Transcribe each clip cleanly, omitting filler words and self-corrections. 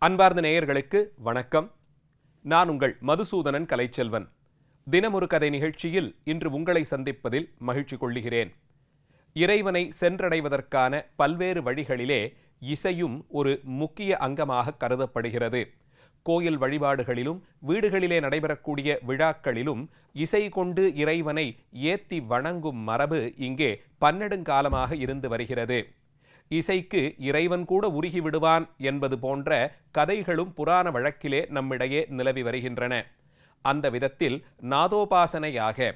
அன்பார்ந்த நேயர்களுக்கு வணக்கம். நான் உங்கள் மதுசூதனன் கலைச்செல்வன். தினமொரு கதை நிகழ்ச்சியில் இன்று உங்களை சந்திப்பதில் மகிழ்ச்சி கொள்கிறேன். இறைவனை சென்றடைவதற்கான பல்வேறு வழிகளிலே இசையும் ஒரு முக்கிய அங்கமாக கருதப்படுகிறது. கோயில் வழிபாடுகளிலும் வீடுகளிலே நடைபெறக்கூடிய விழாக்களிலும் இசை கொண்டு இறைவனை ஏத்தி வணங்கும் மரபு இங்கே பன்னெடுங்காலமாக இருந்து வருகிறது. இசைக்கு இறைவன் கூட உருகி விடுவான் என்பது போன்ற கதைகளும் புராண வழக்கிலே நம்மிடையே நிலவி வருகின்றன. அந்த விதத்தில் நாதோபாசனையாக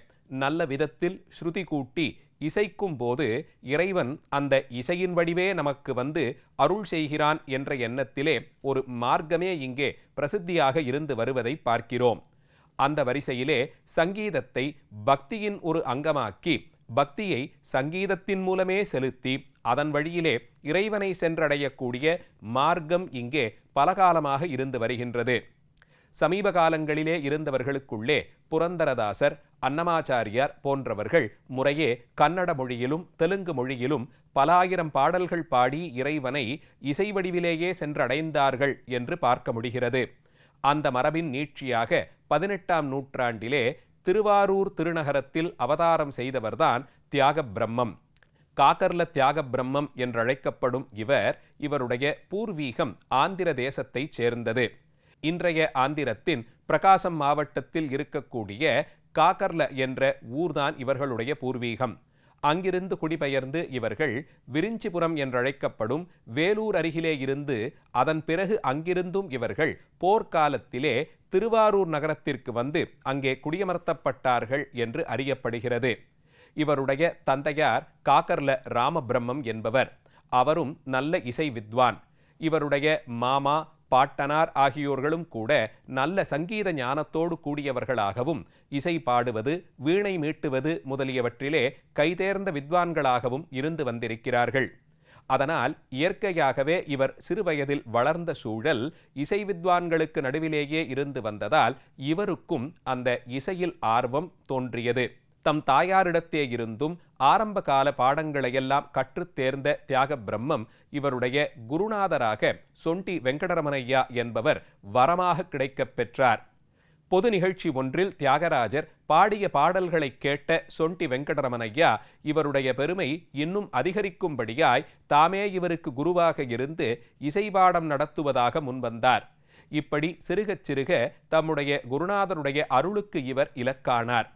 நல்ல விதத்தில் ஸ்ருதி கூட்டி இசைக்கும் போது இறைவன் அந்த இசையின் வடிவே நமக்கு வந்து அருள் செய்கிறான் என்ற எண்ணத்திலே ஒரு மார்க்கமே இங்கே பிரசித்தியாக இருந்து வருவதை பார்க்கிறோம். அந்த வரிசையிலே சங்கீதத்தை பக்தியின் ஒரு அங்கமாக்கி பக்தியை சங்கீதத்தின் மூலமே செலுத்தி அதன் வழியிலே இறைவனை சென்றடையக்கூடிய மார்க்கம் இங்கே பலகாலமாக இருந்து வருகின்றது. சமீப காலங்களிலே இருந்தவர்களுக்குள்ளே புரந்தரதாசர், அன்னமாச்சாரியார் போன்றவர்கள் முறையே கன்னட மொழியிலும் தெலுங்கு மொழியிலும் பல ஆயிரம் பாடல்கள் பாடி இறைவனை இசை வடிவிலேயே சென்றடைந்தார்கள் என்று பார்க்க முடிகிறது. அந்த மரபின் நீட்சியாக 18ஆம் நூற்றாண்டிலே திருவாரூர் திருநகரத்தில் அவதாரம் செய்தவர்தான் தியாக பிரம்மம். காக்கர்ல தியாக பிரம்மம் என்றழைக்கப்படும் இவருடைய பூர்வீகம் ஆந்திர தேசத்தை சேர்ந்தது. இன்றைய ஆந்திரத்தின் பிரகாசம் மாவட்டத்தில் இருக்கக்கூடிய காக்கர்ல என்ற ஊர்தான் இவர்களுடைய பூர்வீகம். அங்கிருந்து குடிபெயர்ந்து இவர்கள் விரிஞ்சிபுரம் என்றழைக்கப்படும் வேலூர் அருகிலே இருந்து அதன் பிறகு அங்கிருந்தும் இவர்கள் போர்க்காலத்திலே திருவாரூர் நகரத்திற்கு வந்து அங்கே குடியமர்த்தப்பட்டார்கள் என்று அறியப்படுகிறது. இவருடைய தந்தையார் காக்கர்ல ராமபிரம்மம் என்பவர். அவரும் நல்ல இசை வித்வான். இவருடைய மாமா, பாட்டனார் ஆகியோர்களும் கூட நல்ல சங்கீத ஞானத்தோடு கூடியவர்களாகவும் இசை பாடுவது, வீணை மீட்டுவது முதலியவற்றிலே கைதேர்ந்த வித்வான்களாகவும் இருந்து வந்திருக்கிறார்கள். அதனால் இயற்கையாகவே இவர் சிறுவயதில் வளர்ந்த சூழல் இசை வித்வான்களுக்கு நடுவிலேயே இருந்து வந்ததால் இவருக்கும் அந்த இசையில் ஆர்வம் தோன்றியது. தம் தாயாரிடத்தே இருந்தும் ஆரம்ப கால பாடங்களையெல்லாம் கற்றுத் தேர்ந்த தியாக பிரம்மம் இவருடைய குருநாதராக சொண்டி வெங்கடரமணையா என்பவர் வரமாக கிடைக்கப் பெற்றார். பொது நிகழ்ச்சி ஒன்றில் தியாகராஜர் பாடிய பாடல்களை கேட்ட சொண்டி வெங்கடரமணையா இவருடைய பெருமை இன்னும் அதிகரிக்கும்படியாய் தாமே இவருக்கு குருவாக இருந்து இசைபாடம் நடத்துவதாக முன்வந்தார். இப்படி சிறுகச் சிறுக தம்முடைய குருநாதருடைய அருளுக்கு இவர் இலக்கானார்.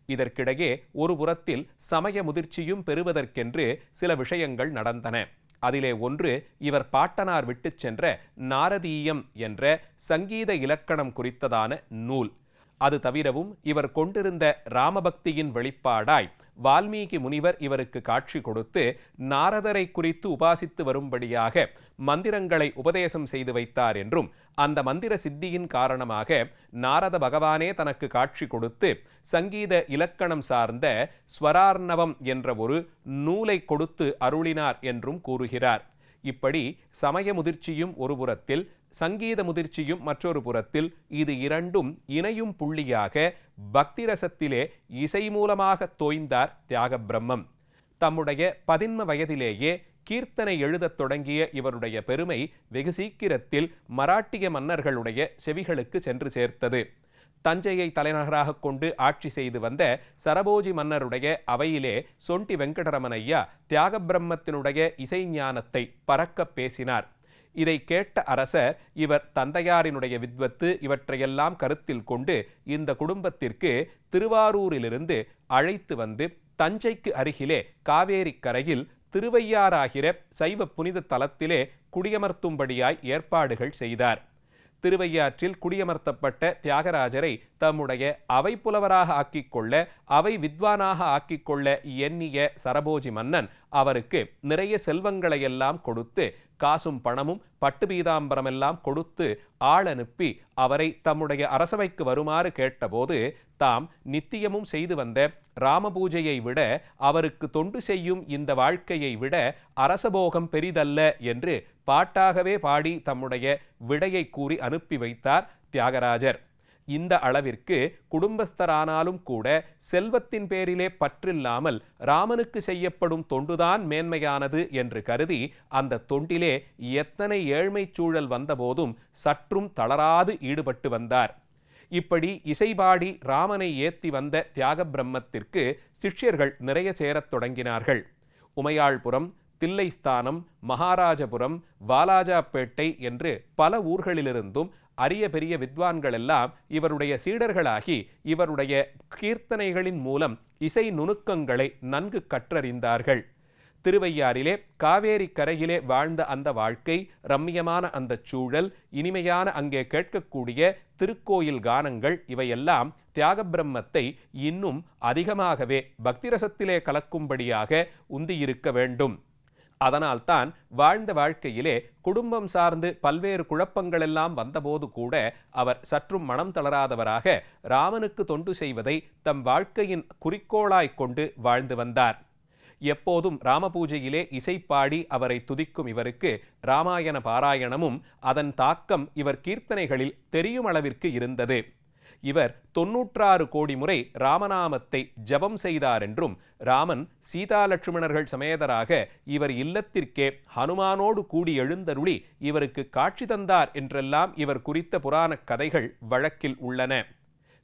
இதற்கிடையே ஒரு புறத்தில் சமய முதிர்ச்சியும் பெறுவதற்கென்று சில விஷயங்கள் நடந்தன. அதிலே ஒன்று இவர் பாட்டனார் விட்டு சென்ற நாரதீயம் என்ற சங்கீத இலக்கணம் குறித்ததான நூல். அது தவிரவும் இவர் கொண்டிருந்த ராமபக்தியின் வெளிப்பாடாய் வால்மீகி முனிவர் இவருக்கு காட்சி கொடுத்து நாரதரை குறித்து உபாசித்து வரும்படியாக மந்திரங்களை உபதேசம் செய்து வைத்தார் என்றும் அந்த மந்திர சித்தியின் காரணமாக நாரத பகவானே தனக்கு காட்சி கொடுத்து சங்கீத இலக்கணம் சார்ந்த ஸ்வரார்ணவம் என்ற ஒரு நூலை கொடுத்து அருளினார் என்றும் கூறுகிறார். இப்படி சமய முதிர்ச்சியும் ஒரு புறத்தில், சங்கீத முதிர்ச்சியும் மற்றொரு புறத்தில், இது இரண்டும் இணையும் புள்ளியாக பக்தி ரசத்திலே இசை மூலமாக தோய்ந்தார் தியாக பிரம்மம். தம்முடைய 11 வயதிலேயே கீர்த்தனை எழுதத் தொடங்கிய இவருடைய பெருமை வெகு சீக்கிரத்தில் மராட்டிய மன்னர்களுடைய செவிகளுக்கு சென்று சேர்த்தது. தஞ்சையை தலைநகராக கொண்டு ஆட்சி செய்து வந்த சரபோஜி மன்னருடைய அவையிலே சொண்டி வெங்கடரமணையா தியாக பிரம்மத்தினுடைய இசை ஞானத்தை பறக்க பேசினார். இதை கேட்ட அரசர் இவர் தந்தையாரினுடைய வித்வத்து இவற்றையெல்லாம் கருத்தில் கொண்டு இந்த குடும்பத்திற்கு திருவாரூரிலிருந்து அழைத்து வந்து தஞ்சைக்கு அருகிலே காவேரி கரையில் திருவையாறாகிற சைவ புனித தலத்திலே குடியமர்த்தும்படியாய் ஏற்பாடுகள் செய்தார். திருவையாற்றில் குடியமர்த்தப்பட்ட தியாகராஜரை தம்முடைய அவை புலவராக ஆக்கிக்கொள்ள, அவை வித்வானாக ஆக்கிக்கொள்ள எண்ணிய சரபோஜி மன்னன் அவருக்கு நிறைய செல்வங்களையெல்லாம் கொடுத்து, காசும் பணமும் பட்டு பீதாம்பரமெல்லாம் கொடுத்து ஆள் அனுப்பி அவரை தம்முடைய அரசவைக்கு வருமாறு கேட்டபோது தாம் நித்தியமும் செய்து வந்த ராமபூஜையை விட அவருக்கு தொண்டு செய்யும் இந்த வாழ்க்கையை விட அரசபோகம் பெரிதல்ல என்று பாட்டாகவே பாடி தம்முடைய விடையை கூறி அனுப்பி வைத்தார் தியாகராஜர். இந்த அளவிற்கு குடும்பஸ்தரானாலும் கூட செல்வத்தின் பேரிலே பற்றில்லாமல் ராமனுக்கு செய்யப்படும் தொண்டுதான் மேன்மையானது என்று கருதி அந்த தொண்டிலே எத்தனை ஏழ்மைச் சூழல் வந்தபோதும் சற்றும் தளராது ஈடுபட்டு வந்தார். இப்படி இசைபாடி ராமனை ஏத்தி வந்த தியாக பிரம்மத்திற்கு சிஷ்யர்கள் நிறைய சேரத் தொடங்கினார்கள். உமையாள்புரம், தில்லைஸ்தானம், மகாராஜபுரம், வாலாஜாப்பேட்டை என்று பல ஊர்களிலிருந்தும் அரிய பெரிய வித்வான்கள் எல்லாம் இவருடைய சீடர்களாகி இவருடைய கீர்த்தனைகளின் மூலம் இசை நுணுக்கங்களை நன்கு கற்றறிந்தார்கள். திருவையாறிலே காவேரி கரையிலே வாழ்ந்த அந்த வாழ்க்கை, ரம்மியமான அந்த சூழல், இனிமையான அங்கே கேட்கக்கூடிய திருக்கோயில் கானங்கள் இவையெல்லாம் தியாக பிரம்மத்தை இன்னும் அதிகமாகவே பக்திரசத்திலே கலக்கும்படியாக உந்தியிருக்க வேண்டும். அதனால்தான் வாழ்ந்த வாழ்க்கையிலே குடும்பம் சார்ந்து பல்வேறு குழப்பங்களெல்லாம் வந்தபோது கூட அவர் சற்றும் மனம் தளராதவராக ராமனுக்கு தொண்டு செய்வதை தம் வாழ்க்கையின் குறிக்கோளாய் கொண்டு வாழ்ந்து வந்தார். எப்போதும் ராமபூஜையிலே இசைப்பாடி அவரை துதிக்கும் இவருக்கு இராமாயண பாராயணமும் அதன் தாக்கம் இவர் கீர்த்தனைகளில் தெரியும் அளவிற்கு இருந்தது. இவர் 96 கோடி முறை ராமநாமத்தை ஜபம் செய்தார் என்றும், ராமன் சீதா லட்சுமணர்கள் சமேதராக இவர் இல்லத்திற்கே ஹனுமானோடு கூடி எழுந்தருளி இவருக்கு காட்சி தந்தார் என்றெல்லாம் இவர் குறித்த புராண கதைகள் வழக்கில் உள்ளன.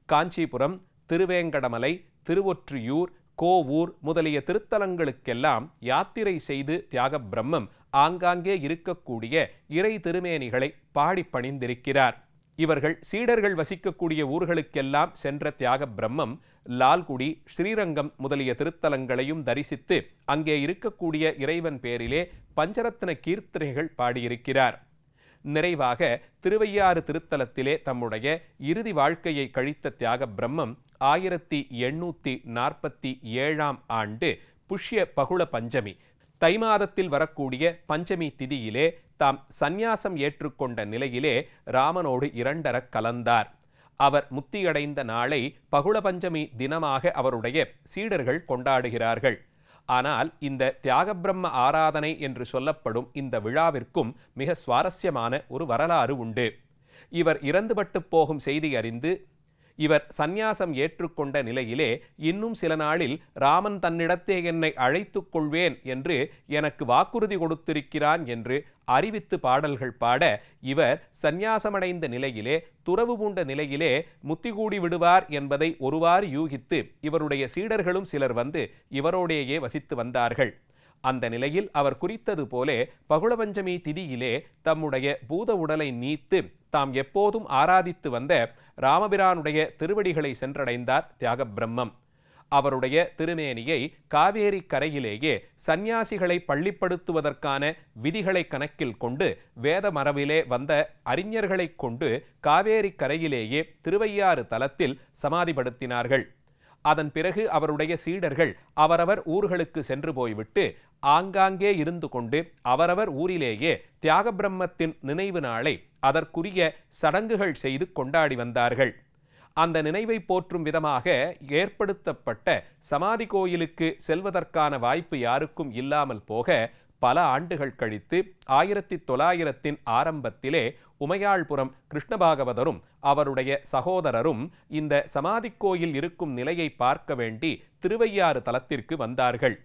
காஞ்சிபுரம், திருவேங்கடமலை, திருவொற்றியூர், கோவூர் முதலிய திருத்தலங்களுக்கெல்லாம் யாத்திரை செய்து தியாக பிரம்மம் ஆங்காங்கே இருக்கக்கூடிய இறை திருமேனிகளை பாடி பணிந்திருக்கிறார். இவர்கள் சீடர்கள் வசிக்கக்கூடிய ஊர்களுக்கெல்லாம் சென்ற தியாக பிரம்மம் லால்குடி, ஸ்ரீரங்கம் முதலிய திருத்தலங்களையும் தரிசித்து அங்கே இருக்கக்கூடிய இறைவன் பேரிலே பஞ்சரத்ன கீர்த்தனைகள் பாடியிருக்கிறார். நிறைவாக திருவையாறு திருத்தலத்திலே தம்முடைய இறுதி வாழ்க்கையை கழித்த தியாக பிரம்மம் 1847 ஆண்டு புஷ்ய பகுள பஞ்சமி தை மாதத்தில் வரக்கூடிய பஞ்சமி திதியிலே தாம் சந்நியாசம் ஏற்றுக்கொண்ட நிலையிலே ராமனோடு இரண்டரக் கலந்தார். அவர் முத்தியடைந்த நாளை பகுள பஞ்சமி தினமாக அவருடைய சீடர்கள் கொண்டாடுகிறார்கள். ஆனால் இந்த தியாக பிரம்ம ஆராதனை என்று சொல்லப்படும் இந்த விழாவிற்கும் மிக சுவாரஸ்யமான ஒரு வரலாறு உண்டு. இவர் இறந்துபட்டு போகும் செய்தி அறிந்து இவர் சந்நியாசம் ஏற்றுக்கொண்ட நிலையிலே இன்னும் சில நாளில் ராமன் தன்னிடத்தே என்னை அழைத்துக் கொள்வேன் என்று எனக்கு வாக்குறுதி கொடுத்திருக்கிறான் என்று அறிவித்து பாடல்கள் பாட இவர் சந்நியாசமடைந்த நிலையிலே, துறவு பூண்ட நிலையிலே முத்திகூடி விடுவார் என்பதை ஒருவாறு யூகித்து இவருடைய சீடர்களும் சிலர் வந்து இவரோடையே வசித்து வந்தார்கள். அந்த நிலையில் அவர் குறித்தது போலே பகுளபஞ்சமி திதியிலே தம்முடைய பூத உடலை நீத்து தாம் எப்போதும் ஆராதித்து வந்த ராமபிரானுடைய திருவடிகளை சென்றடைந்தார் தியாக பிரம்மம். அவருடைய திருமேனியை காவேரி கரையிலேயே சந்நியாசிகளை பள்ளிப்படுத்துவதற்கான விதிகளை கணக்கில் கொண்டு வேத மரபிலே வந்த அறிஞர்களை கொண்டு காவேரி கரையிலேயே திருவையாறு தலத்தில் சமாதிப்படுத்தினார்கள். அதன் பிறகு அவருடைய சீடர்கள் அவரவர் ஊர்களுக்கு சென்று போய்விட்டு ஆங்காங்கே இருந்து கொண்டு அவரவர் ஊரிலேயே தியாக பிரம்மத்தின் நினைவு நாளை அதற்குரிய சடங்குகள் செய்து கொண்டாடி வந்தார்கள். அந்த நினைவை போற்றும் விதமாக ஏற்படுத்தப்பட்ட சமாதி கோயிலுக்கு செல்வதற்கான வாய்ப்பு யாருக்கும் இல்லாமல் போக பல ஆண்டுகள் கழித்து 1900 ஆரம்பத்திலே உமையாள்புரம் கிருஷ்ணபாகவதரும் அவருடைய சகோதரரும் இந்த சமாதி கோயில் இருக்கும் நிலையை பார்க்க வேண்டி திருவையாறு தலத்திற்கு வந்தார்கள்.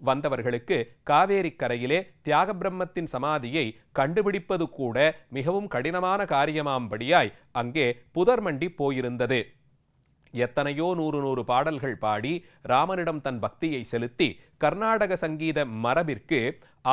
வந்தவர்களுக்கு காவேரி கரையிலே தியாக பிரம்மத்தின் சமாதியை கண்டுபிடிப்பது கூட மிகவும் கடினமான காரியமாம்படியாய் அங்கே புதர்மண்டி போயிருந்தது. எத்தனையோ 100 பாடல்கள் பாடி ராமனிடம் தன் பக்தியை செலுத்தி கர்நாடக சங்கீத மரபிற்கு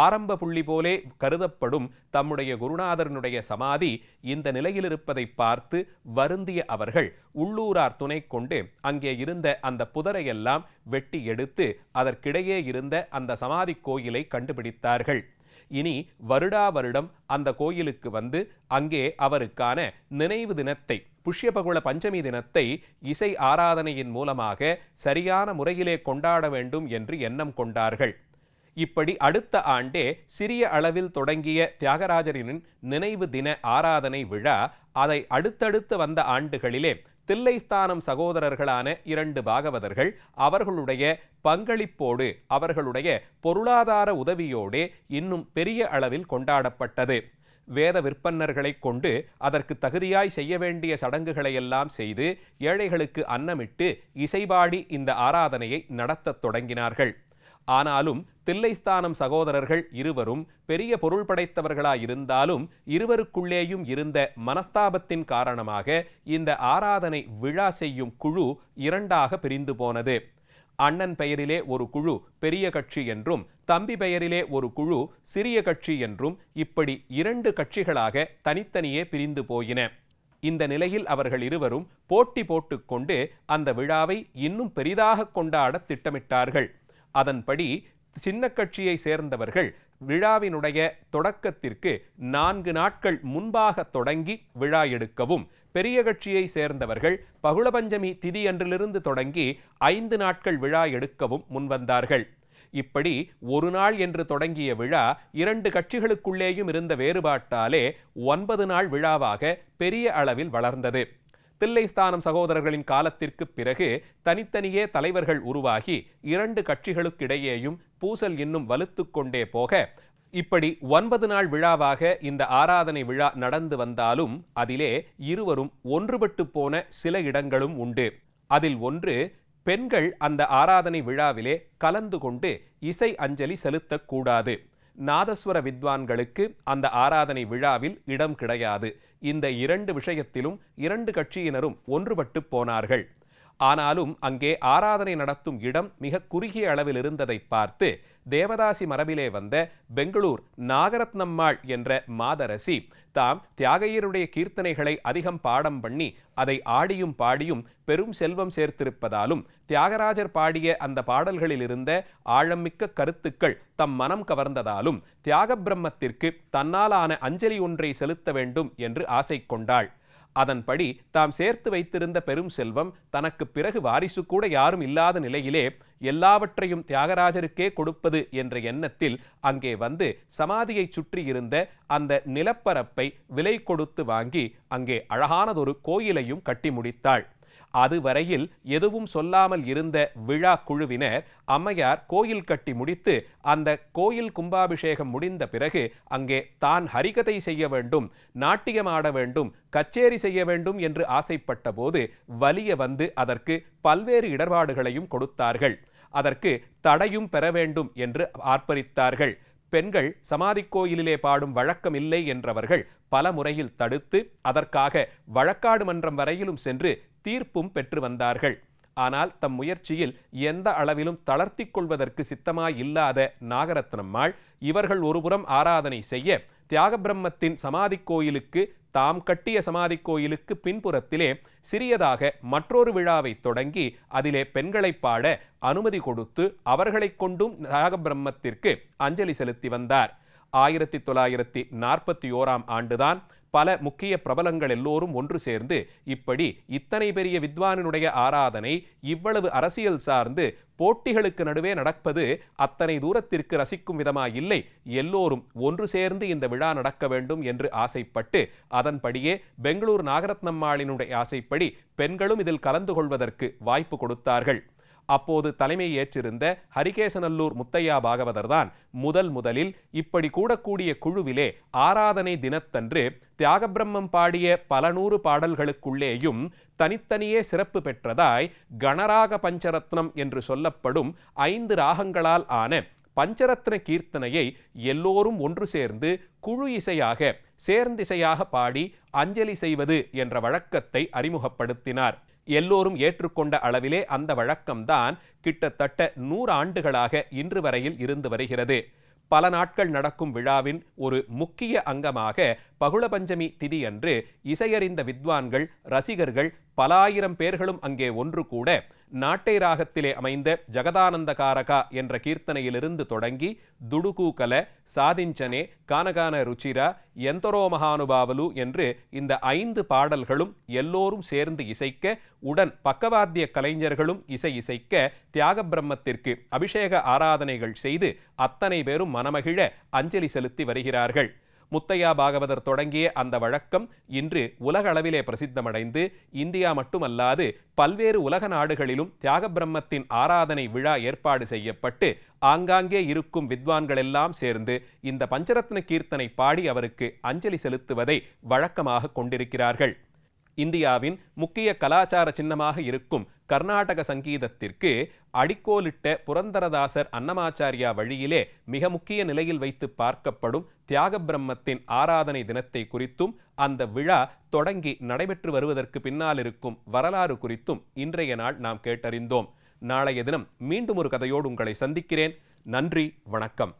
ஆரம்ப புள்ளி போலே கருதப்படும் தம்முடைய குருநாதரனுடைய சமாதி இந்த நிலையில் இருப்பதை பார்த்து வருந்திய அவர்கள் உள்ளூரார் துணை கொண்டு அங்கே இருந்த அந்த புதரையெல்லாம் வெட்டி எடுத்து அதற்கிடையே இருந்த அந்த சமாதி கோயிலை கண்டுபிடித்தார்கள். இனி வருடா வருடம் அந்த கோயிலுக்கு வந்து அங்கே அவருக்கான நினைவு தினத்தை, புஷ்யபகுள பஞ்சமி தினத்தை இசை ஆராதனையின் மூலமாக சரியான முறையிலே கொண்டாட வேண்டும் என்று எண்ணம் கொண்டார்கள். இப்படி அடுத்த ஆண்டே சிறிய அளவில் தொடங்கிய தியாகராஜரின் நினைவு தின ஆராதனை விழா அதை அடுத்தடுத்து வந்த ஆண்டுகளிலே தில்லைஸ்தானம் சகோதரர்களான 2 பாகவதர்கள் அவர்களுடைய பங்களிப்போடு அவர்களுடைய பொருளாதார உதவியோடு இன்னும் பெரிய அளவில் கொண்டாடப்பட்டது. வேத விற்பன்னர்களை கொண்டு அதற்கு தகுதியாய் செய்ய வேண்டிய சடங்குகளையெல்லாம் செய்து ஏழைகளுக்கு அன்னமிட்டு இசைபாடி இந்த ஆராதனையை நடத்தத் தொடங்கினார்கள். ஆனாலும் தில்லைஸ்தானம் சகோதரர்கள் இருவரும் பெரிய பொருள் படைத்தவர்களாயிருந்தாலும் இருவருக்குள்ளேயும் இருந்த மனஸ்தாபத்தின் காரணமாக இந்த ஆராதனை விழா செய்யும் குழு இரண்டாக பிரிந்து போனது. அண்ணன் பெயரிலே ஒரு குழு பெரிய கட்சி என்றும், தம்பி பெயரிலே ஒரு குழு சிறிய கட்சி என்றும், இப்படி இரண்டு கட்சிகளாக தனித்தனியே பிரிந்து போயின. இந்த நிலையில் அவர்கள் இருவரும் போட்டி போட்டுக்கொண்டு அந்த விழாவை இன்னும் பெரிதாக கொண்டாட திட்டமிட்டார்கள். அதன்படி சின்ன கட்சியை சேர்ந்தவர்கள் விழாவினுடைய தொடக்கத்திற்கு 4 நாட்கள் முன்பாக தொடங்கி விழா எடுக்கவும், பெரிய கட்சியை சேர்ந்தவர்கள் பகுளபஞ்சமி திதி அன்றிலிருந்து தொடங்கி 5 நாட்கள் விழா எடுக்கவும் முன்வந்தார்கள். இப்படி ஒரு நாள் என்று தொடங்கிய விழா 2 கட்சிகளுக்குள்ளேயும் இருந்த வேறுபாட்டாலே 9 நாள் விழாவாக பெரிய அளவில் வளர்ந்தது. தில்லைஸ்தானம் சகோதரர்களின் காலத்திற்கு பிறகு தனித்தனியே தலைவர்கள் உருவாகி 2 கட்சிகளுக்கிடையேயும் பூசல் இன்னும் வலுத்து கொண்டே போக, இப்படி 9 நாள் விழாவாக இந்த ஆராதனை விழா நடந்து வந்தாலும் அதிலே இருவரும் ஒன்றுபட்டு போன சில இடங்களும் உண்டு. அதில் ஒன்று, பெண்கள் அந்த ஆராதனை விழாவிலே கலந்து கொண்டு இசை அஞ்சலி செலுத்தக்கூடாது. நாதஸ்வர வித்வான்களுக்கு அந்த ஆராதனை விழாவில் இடம் கிடையாது. இந்த 2 விஷயத்திலும் 2 கட்சியினரும் ஒன்றுபட்டு போனார்கள். ஆனாலும் அங்கே ஆராதனை நடத்தும் இடம் மிக குறுகிய அளவில் இருந்ததை பார்த்து தேவதாசி மரபிலே வந்த பெங்களூர் நாகரத்னம்மாள் என்ற மாதரசி தாம் தியாகையருடைய கீர்த்தனைகளை அதிகம் பாடம் பண்ணி அதை ஆடியும் பாடியும் பெரும் செல்வம் சேர்த்திருப்பதாலும் தியாகராஜர் பாடிய அந்த பாடல்களில் இருந்த ஆழமிக்க கருத்துக்கள் தம் மனம் கவர்ந்ததாலும் தியாக பிரம்மத்திற்கு தன்னாலான அஞ்சலி ஒன்றை செலுத்த வேண்டும் என்று ஆசை கொண்டாள். அதன்படி தாம் சேர்த்து வைத்திருந்த பெரும் செல்வம் தனக்கு பிறகு வாரிசு கூட யாரும் இல்லாத நிலையிலே எல்லாவற்றையும் தியாகராஜருக்கே கொடுப்பது என்ற எண்ணத்தில் அங்கே வந்து சமாதியை சுற்றி இருந்த அந்த நிலப்பரப்பை விலை கொடுத்து வாங்கி அங்கே அழகானதொரு கோயிலையும் கட்டி முடித்தாள். அதுவரையில் எதுவும் சொல்லாமல் இருந்த விழா குழுவினர் அம்மையார் கோயில் கட்டி முடித்து அந்த கோயில் கும்பாபிஷேகம் முடிந்த பிறகு அங்கே தான் ஹரிகதை செய்ய வேண்டும், நாட்டியம் ஆட வேண்டும், கச்சேரி செய்ய வேண்டும் என்று ஆசைப்பட்ட போது வலிய வந்து அதற்கு பல்வேறு இடர்பாடுகளையும் கொடுத்தார்கள். அதற்கு தடையும் பெற வேண்டும் என்று ஆர்ப்பரித்தார்கள். பெண்கள் சமாதி கோயிலிலே பாடும் வழக்கம் இல்லை என்றவர்கள் பல முறையில் தடுத்து அதற்காக வழக்காடு மன்றம் வரையிலும் சென்று தீர்ப்பும் பெற்று வந்தார்கள். ஆனால் தம் முயற்சியில் எந்த அளவிலும் தளர்த்தி கொள்வதற்கு சித்தமாயில்லாத நாகரத்னம்மாள் இவர்கள் ஒருபுறம் ஆராதனை செய்ய, தியாக பிரம்மத்தின் சமாதி கோயிலுக்கு தாம் கட்டிய சமாதி கோயிலுக்கு பின்புறத்திலே சிறியதாக மற்றொரு விழாவை தொடங்கி அதிலே பெண்களை பாட அனுமதி கொடுத்து அவர்களை கொண்டும் தியாக பிரம்மத்திற்கு அஞ்சலி செலுத்தி வந்தார். 1941ஆம் ஆண்டுதான் பல முக்கிய பிரபலங்கள் எல்லோரும் ஒன்று சேர்ந்து இப்படி இத்தனை பெரிய வித்வானினுடைய ஆராதனை இவ்வளவு அரசியல் சார்ந்து போட்டிகளுக்கு நடுவே நடப்பது அத்தனை தூரத்திற்கு ரசிக்கும் விதமாயில்லை, எல்லோரும் ஒன்று சேர்ந்து இந்த விழா நடக்க வேண்டும் என்று ஆசைப்பட்டு அதன்படியே பெங்களூர் நாகரத்னம்மாளினுடைய ஆசைப்படி பெண்களும் இதில் கலந்து கொள்வதற்கு வாய்ப்பு கொடுத்தார்கள். அப்போது தலைமை ஏற்றிருந்த ஹரிகேசநல்லூர் முத்தையா பாகவதர் தான் முதலில் இப்படி கூடக்கூடிய குழுவிலே ஆராதனை தினத்தன்று தியாக பிரம்மம் பாடிய பல 100 பாடல்களுக்குள்ளேயும் தனித்தனியே சிறப்பு பெற்றதாய் கணராக பஞ்சரத்னம் என்று சொல்லப்படும் 5 ராகங்களால் ஆன பஞ்சரத்ன கீர்த்தனையை எல்லோரும் ஒன்று சேர்ந்து குழு இசையாக சேர்ந்திசையாக பாடி அஞ்சலி செய்வது என்ற வழக்கத்தை அறிமுகப்படுத்தினார். எல்லோரும் ஏற்றுக்கொண்ட அளவிலே அந்த வழக்கம்தான் கிட்டத்தட்ட 100 ஆண்டுகளாக இன்று வரையில் இருந்து வருகிறது. பல நாட்கள் நடக்கும் விழாவின் ஒரு முக்கிய அங்கமாக பகுளபஞ்சமி திதி அன்று இசையறிந்த வித்வான்கள், ரசிகர்கள் பல ஆயிரம் பேர்களும் அங்கே ஒன்று கூட நாட்டை ராகத்திலே அமைந்த ஜகதானந்தகாரகா என்ற கீர்த்தனையிலிருந்து தொடங்கி துடுகூகல, சாதிஞ்சனே, கானகான ருச்சிரா, எந்தரோ மகானுபாவலு என்று இந்த 5 பாடல்களும் எல்லோரும் சேர்ந்து இசைக்க, உடன் பக்கவாத்திய கலைஞர்களும் இசைக்க தியாக பிரம்மத்திற்கு அபிஷேக ஆராதனைகள் செய்து அத்தனை பேரும் மனமகிழ அஞ்சலி செலுத்தி வருகிறார்கள். முத்தையா பாகவதர் தொடங்கிய அந்த வழக்கம் இன்று உலக அளவிலே பிரசித்தமடைந்து இந்தியா மட்டுமல்லாது பல்வேறு உலக நாடுகளிலும் தியாக பிரம்மத்தின் ஆராதனை விழா ஏற்பாடு செய்யப்பட்டு ஆங்காங்கே இருக்கும் வித்வான்கள் எல்லாம் சேர்ந்து இந்த பஞ்சரத்ன கீர்த்தனை பாடி அவருக்கு அஞ்சலி செலுத்துவதை வழக்கமாக கொண்டிருக்கிறார்கள். இந்தியாவின் முக்கிய கலாச்சார சின்னமாக இருக்கும் கர்நாடக சங்கீதத்திற்கு அடிக்கோலிட்ட புரந்தரதாசர் அன்னமாச்சாரியா வழியிலே மிக முக்கிய நிலையில் வைத்து பார்க்கப்படும் தியாக பிரம்மத்தின் ஆராதனை தினத்தை குறித்தும் அந்த விழா தொடங்கி நடைபெற்று வருவதற்கு பின்னால் இருக்கும் வரலாறு குறித்தும் இன்றைய நாள் நாம் கேட்டறிந்தோம். நாளைய தினம் மீண்டும் ஒரு கதையோடு உங்களை சந்திக்கிறேன். நன்றி, வணக்கம்.